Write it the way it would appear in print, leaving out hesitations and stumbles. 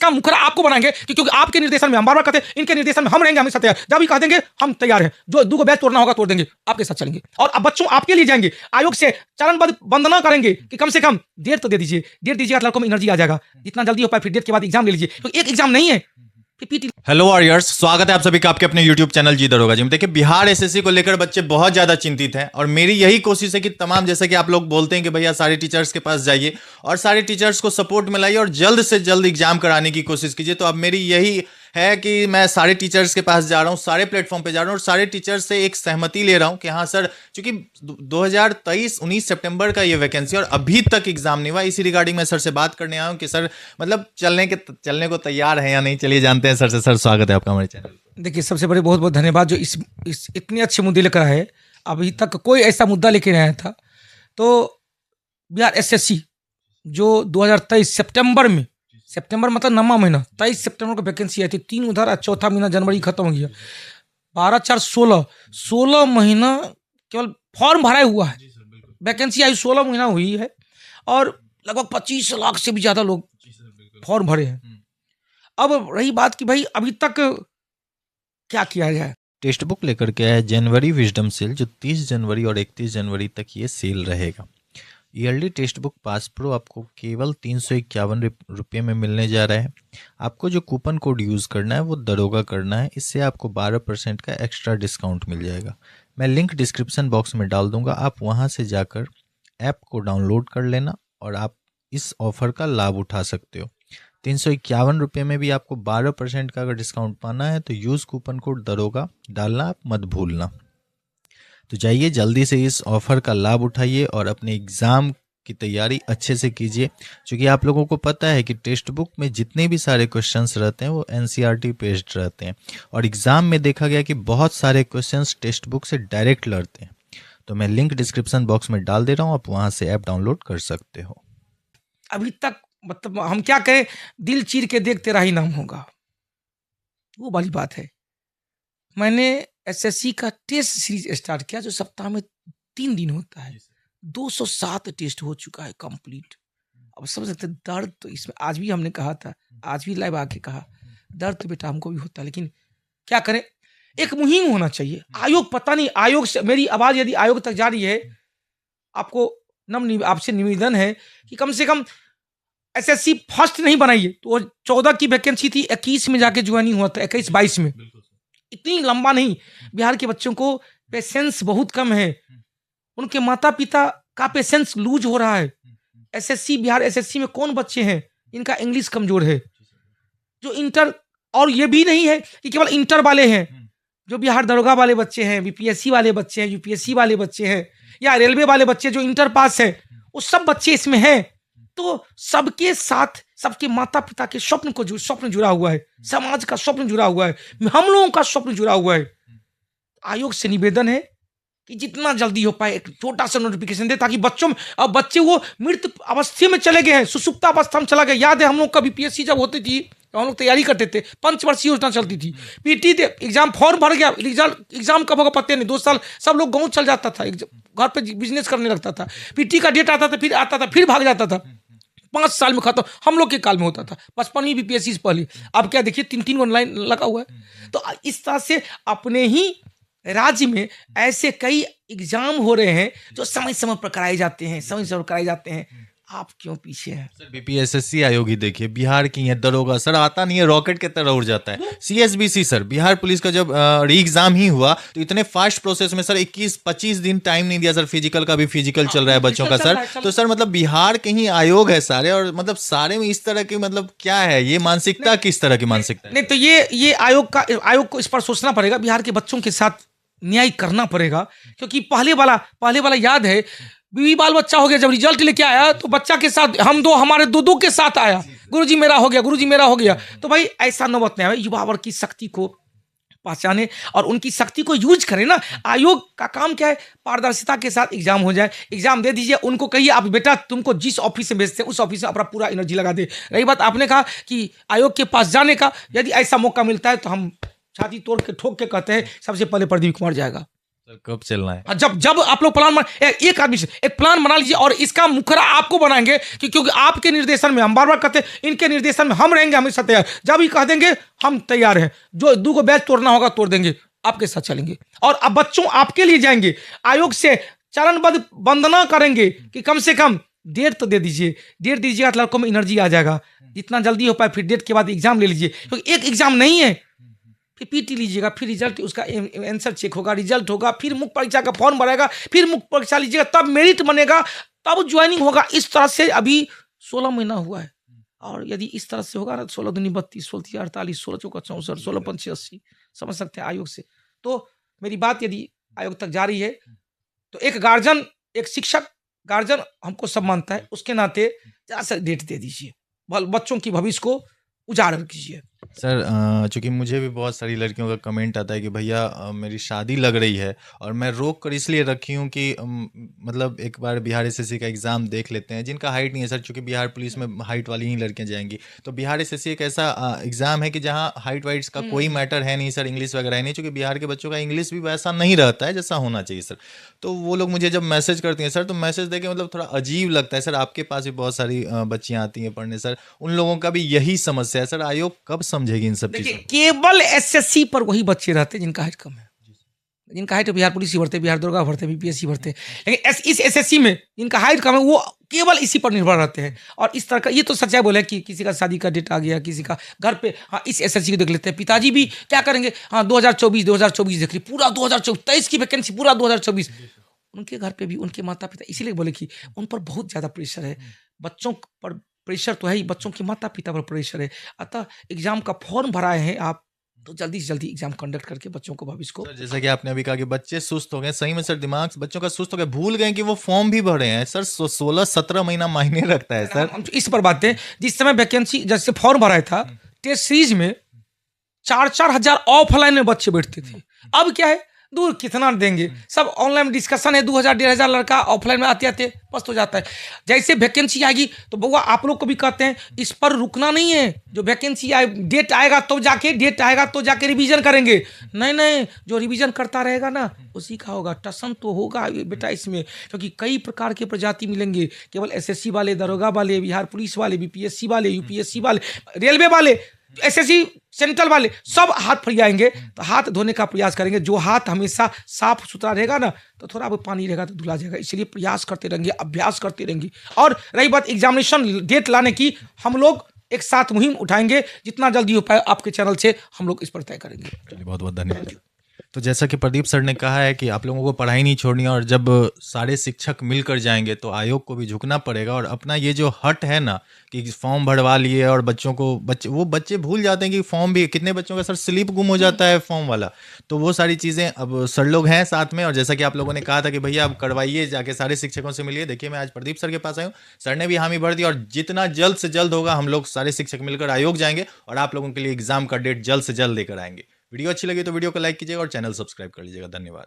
इसका मुखरा आपको बनाएंगे क्योंकि आपके निर्देशन में हम बार बार कहते हैं, इनके निर्देशन में हम रहेंगे हमेशा तैयार। जब भी कह देंगे हम तैयार हैं, जो 2 बैच तोड़ना होगा तोड़ देंगे, आपके साथ चलेंगे। और अब बच्चों आपके लिए जाएंगे, आयोग से चरणबद्ध वंदना करेंगे कि कम से कम डेट तो दे दीजिए, डेट दीजिएगा लड़कों में एनर्जी आ जाएगा, जितना जल्दी हो पाए। फिर डेट के बाद एग्जाम ले लीजिए, क्योंकि एक एग्जाम नहीं है। हेलो वॉरियर्स, स्वागत है आप सभी का आपके अपने YouTube चैनल जी दरोगा जी में। देखिए, बिहार एसएससी को लेकर बच्चे बहुत ज्यादा चिंतित हैं और मेरी यही कोशिश है कि तमाम, जैसे कि आप लोग बोलते हैं कि भैया सारे टीचर्स के पास जाइए और सारे टीचर्स को सपोर्ट में लाइए और जल्द से जल्द एग्जाम कराने की कोशिश कीजिए। तो अब मेरी यही है कि मैं सारे टीचर्स के पास जा रहा हूँ, सारे प्लेटफॉर्म पे जा रहा हूँ और सारे टीचर्स से एक सहमति ले रहा हूँ कि हाँ सर, चूंकि 2023 19 सितंबर का ये वैकेंसी और अभी तक एग्जाम नहीं हुआ, इसी रिगार्डिंग मैं सर से बात करने आया हूँ कि सर मतलब चलने को तैयार है या नहीं। चलिए जानते हैं सर से। सर स्वागत है आपका हमारे चैनल। देखिए, सबसे बड़े बहुत बहुत धन्यवाद जो इस इतने अच्छे मुद्दे लेकर आए। अभी तक कोई ऐसा मुद्दा लेकर नहीं आया था। तो बिहार एसएससी जो 2023 सितंबर मतलब 9वां महीना, 23 सितंबर को वैकेंसी आई थी, 3 उधर और चौथा महीना जनवरी खत्म हो गया। 12/4/16 महीना केवल फॉर्म भरा हुआ है, वैकेंसी आई 16 महीना हुई है और लगभग 25 लाख से भी ज़्यादा लोग फॉर्म भरे हैं। अब रही बात कि भाई अभी तक क्या किया जाए। टेक्स्ट बुक लेकर के आया जनवरी विजडम सेल, जो 30 जनवरी और 31 जनवरी तक ये सेल रहेगा। Yearly text book pass pro आपको केवल 351 रुपये में मिलने जा रहा है। आपको जो कूपन कोड यूज़ करना है वो दरोगा करना है, इससे आपको 12% का एक्स्ट्रा डिस्काउंट मिल जाएगा। मैं लिंक डिस्क्रिप्शन बॉक्स में डाल दूंगा, आप वहां से जाकर ऐप को डाउनलोड कर लेना और आप इस ऑफ़र का लाभ उठा सकते हो। 351 रुपये में भी आपको 12% का अगर डिस्काउंट पाना है तो यूज़ कूपन कोड दरोगा डालना आप मत भूलना। तो जाइए जल्दी से इस ऑफ़र का लाभ उठाइए और अपने एग्ज़ाम की तैयारी अच्छे से कीजिए, क्योंकि आप लोगों को पता है कि टेक्स्ट बुक में जितने भी सारे क्वेश्चंस रहते हैं वो एनसीईआरटी बेस्ड रहते हैं और एग्ज़ाम में देखा गया कि बहुत सारे क्वेश्चंस टेक्स्ट बुक से डायरेक्ट लड़ते हैं। तो मैं लिंक डिस्क्रिप्शन बॉक्स में डाल दे रहा हूँ, आप वहाँ से ऐप डाउनलोड कर सकते हो। अभी तक मतलब हम क्या कहें, दिल चीर के देख तेरा ही नाम होगा, वो वाली बात है। मैंने एसएससी का टेस्ट सीरीज स्टार्ट किया जो सप्ताह में 3 दिन होता है। 207 टेस्ट हो चुका है कंप्लीट। अब समझ सकते हैं दर्द तो इसमें, आज भी हमने कहा था, आज भी लाइव आके कहा, दर्द तो बेटा हमको भी होता है, लेकिन क्या करें, एक मुहिम होना चाहिए। आयोग पता नहीं, आयोग से मेरी आवाज़ यदि आयोग तक जा रही है, आपको आपसे निवेदन है कि कम से कम एसएससी फर्स्ट नहीं बनाइए। तो 14 की वैकेंसी थी, 21 में जाके ज्वाइनिंग हुआ था, 21-22 में। इतनी लंबा नहीं, बिहार के बच्चों को पेशेंस बहुत कम है, उनके माता पिता का पेशेंस लूज हो रहा है। एसएससी, बिहार एसएससी में कौन बच्चे हैं इनका इंग्लिश कमजोर है, जो इंटर, और ये भी नहीं है कि केवल इंटर वाले हैं, जो बिहार दरोगा वाले बच्चे हैं, बीपीएससी वाले बच्चे हैं, यूपीएससी वाले बच्चे हैं या रेलवे वाले बच्चे जो इंटर पास है, वो सब बच्चे इसमें हैं। तो सबके साथ सबके माता पिता के स्वप्न जुड़ा हुआ है, समाज का स्वप्न जुड़ा हुआ है, हम लोगों का स्वप्न जुड़ा हुआ है। आयोग से निवेदन है कि जितना जल्दी हो पाए एक छोटा सा नोटिफिकेशन दे, ताकि बच्चों में, अब बच्चे वो मृत अवस्था में चले गए हैं, सुसुप्त अवस्था में चला गया। याद है हम लोग का बीपीएससी जब होती थी, हम लोग तैयारी करते थे, पंचवर्षीय योजना चलती थी, पीटी एग्जाम फॉर्म भर गया, एग्जाम कब होगा पता नहीं, 2 साल सब लोग गाँव चल जाता था, घर पे बिजनेस करने लगता था, पीटी का डेट आता था, फिर भाग जाता था, 5 साल में खत्म। हम लोग के काल में होता था 55वीं बीपीएससी से पहले। अब क्या देखिए 3-3 ऑनलाइन लगा हुआ है। तो इस तरह से अपने ही राज्य में ऐसे कई एग्जाम हो रहे हैं जो समय समय पर कराए जाते हैं, आप क्यों पीछे हैं? सर बीपीएसएससी आयोग ही देखिए, बिहार की है दरोगा सर, आता नहीं है, रॉकेट की तरह उड़ जाता है। सीएसबीसी सर, बिहार पुलिस का जब री एग्जाम ही हुआ तो इतने फास्ट प्रोसेस में सर 21-25 दिन टाइम नहीं दिया सर, फिजिकल का भी फिजिकल चल रहा है बच्चों का सर। तो सर मतलब बिहार के ही आयोग है सारे, और मतलब सारे में इस तरह की मतलब क्या है ये मानसिकता, किस तरह की मानसिकता है? नहीं तो ये आयोग को इस पर सोचना पड़ेगा, बिहार के बच्चों के साथ न्याय करना पड़ेगा। क्योंकि पहले वाला याद है, बीवी बाल बच्चा हो गया, जब रिजल्ट लेके आया तो बच्चा के साथ हमारे दो के साथ आया, गुरुजी मेरा हो गया। तो भाई ऐसा नौबत नहीं आए, युवा वर्ग की शक्ति को पहचाने और उनकी शक्ति को यूज करें ना। आयोग का काम क्या है, पारदर्शिता के साथ एग्जाम हो जाए, एग्जाम दे दीजिए, उनको कहिए आप बेटा तुमको जिस ऑफिस से भेजते हैं उस ऑफिस में अपना पूरा एनर्जी लगा दे। रही बात आपने कहा कि आयोग के पास जाने का, यदि ऐसा मौका मिलता है तो हम छाती तोड़ के ठोक के कहते हैं सबसे पहले प्रदीप कुमार जाएगा। सर कब चलना है? हाँ, जब जब आप लोग एक आदमी से एक प्लान बना लीजिए और इसका मुखरा आपको बनाएंगे कि क्योंकि आपके निर्देशन में हम बार बार कहते हैं, इनके निर्देशन में हम रहेंगे हमेशा तैयार। जब ही कह देंगे हम तैयार हैं, जो 2 बैच तोड़ना होगा तोड़ देंगे, आपके साथ चलेंगे। और अब बच्चों आपके लिए जाएंगे, आयोग से चरणबद्ध वंदना करेंगे कि कम से कम डेट तो दे दीजिए, डेट दीजिएगा तो लड़कों में एनर्जी आ जाएगा, जितना जल्दी हो पाए। फिर डेट के बाद एग्जाम ले लीजिए, क्योंकि एक एग्जाम नहीं है, फिर पीटी लीजिएगा, फिर रिजल्ट उसका आंसर चेक होगा, रिजल्ट होगा, फिर मुख्य परीक्षा का फॉर्म भरेगा, फिर मुख्य परीक्षा लीजिएगा, तब मेरिट बनेगा, तब ज्वाइनिंग होगा। इस तरह से अभी 16 महीना हुआ है, और यदि इस तरह से होगा ना, 16 दूनी 32, 16 तीन 48, 16 चौका 64, 16 पंचे 80, समझ सकते हैं आयोग से। तो मेरी बात यदि आयोग तक जा रही है, तो एक गार्जियन, एक शिक्षक गार्जियन हमको सब मानता है, उसके नाते जरा सा डेट दे दीजिए, बच्चों की भविष्य को उजागर कीजिए। सर चूंकि मुझे भी बहुत सारी लड़कियों का कमेंट आता है कि भैया मेरी शादी लग रही है और मैं रोक कर इसलिए रखी हूँ कि मतलब एक बार बिहार एसएससी का एग्ज़ाम देख लेते हैं, जिनका हाइट नहीं है सर, चूंकि बिहार पुलिस में हाइट वाली ही लड़कियां जाएंगी। तो बिहार एसएससी एक ऐसा एग्ज़ाम है कि जहाँ हाइट वाइट्स का कोई मैटर है नहीं सर, इंग्लिश वगैरह है नहीं, चूँकि बिहार के बच्चों का इंग्लिश भी वैसा नहीं रहता है जैसा होना चाहिए सर। तो वो लोग मुझे जब मैसेज करती हैं सर, तो मैसेज देके मतलब थोड़ा अजीब लगता है सर। आपके पास भी बहुत सारी बच्चियाँ आती हैं पढ़ने सर, उन लोगों का भी यही समस्या है सर। आयोग कब समझेगी इन सब देखिए, चीज़ों? केवल एसएससी पर वही बच्चे रहते हैं जिनका हाइट कम है, जिनका हाइट बिहार पुलिस ही भरते, बिहार दरोगा भरते, बीपीएससी भरते। लेकिन इस एसएससी में जिनका हाइट कम है, वो केवल इसी पर निर्भर रहते हैं। और इस तरह का ये तो सच्चाई बोले कि किसी का शादी का डेट आ गया, किसी का घर पे, हाँ इस एसएससी को देख लेते हैं। पिताजी भी क्या करेंगे, हाँ 2024 देख रही, पूरा 2023 की वैकेंसी, पूरा 2024। उनके घर पे भी उनके माता पिता, इसीलिए बोले कि उन पर बहुत ज्यादा प्रेशर है, बच्चों पर प्रेशर तो है ही, बच्चों के माता पिता पर प्रेशर है। अतः एग्जाम का फॉर्म भराए हैं आप, तो जल्दी से जल्दी एग्जाम कंडक्ट करके बच्चों को भविष्य को। सर जैसा कि आपने अभी कहा कि बच्चे सुस्त हो गए, सही में सर दिमाग बच्चों का सुस्त हो गया, भूल गए कि वो फॉर्म भी भरे हैं सर। 16-17 महीना मायने रखता है सर। हम इस पर बात है, जिस समय वैकेंसी जैसे फॉर्म भराया था, टेस्ट सीरीज में 4-4 हजार ऑफलाइन में बच्चे बैठते थे। अब क्या है, दूर कितना देंगे, सब ऑनलाइन डिस्कशन है, 2000-1500 लड़का ऑफलाइन में आते आते पस्त हो जाता है। जैसे वैकेंसी आएगी तो बउआ आप लोग को भी कहते हैं, इस पर रुकना नहीं है। जो वैकेंसी आए, डेट आएगा तो जाके रिवीजन करेंगे। नहीं, जो रिवीजन करता रहेगा ना, उसी का होगा। टसन तो होगा बेटा इसमें, क्योंकि कई प्रकार के प्रजाति मिलेंगे, केवल एसएससी वाले, दरोगा वाले, बिहार पुलिस वाले, बीपीएससी वाले, यूपीएससी वाले, रेलवे वाले, एसएससी सेंट्रल वाले, सब हाथ फरियाएंगे। तो हाथ धोने का प्रयास करेंगे। जो हाथ हमेशा साफ सुथरा रहेगा ना, तो थोड़ा वो पानी रहेगा तो धुला जाएगा। इसलिए प्रयास करते रहेंगे, अभ्यास करते रहेंगे। और रही बात एग्जामिनेशन डेट लाने की, हम लोग एक साथ मुहिम उठाएंगे, जितना जल्दी हो पाए आपके चैनल से हम लोग इस पर तय करेंगे। चलिए बहुत बहुत धन्यवाद। तो जैसा कि प्रदीप सर ने कहा है कि आप लोगों को पढ़ाई नहीं छोड़नी है, और जब सारे शिक्षक मिलकर जाएंगे तो आयोग को भी झुकना पड़ेगा। और अपना ये जो हट है ना कि फॉर्म भरवा लिए और बच्चों को वो बच्चे भूल जाते हैं कि फॉर्म भी, कितने बच्चों का सर स्लिप गुम हो जाता है फॉर्म वाला। तो वो सारी चीज़ें अब सर लोग हैं साथ में, और जैसा कि आप लोगों ने कहा था कि भैया आप करवाइए, जाके सारे शिक्षकों से मिलिए। देखिए मैं आज प्रदीप सर के पास आया हूँ, सर ने भी हामी भर दी, और जितना जल्द से जल्द होगा हम लोग सारे शिक्षक मिलकर आयोग जाएंगे और आप लोगों के लिए एग्जाम का डेट जल्द से जल्द लेकर आएंगे। वीडियो अच्छी लगी तो वीडियो को लाइक कीजिएगा और चैनल सब्सक्राइब कर लीजिएगा। धन्यवाद।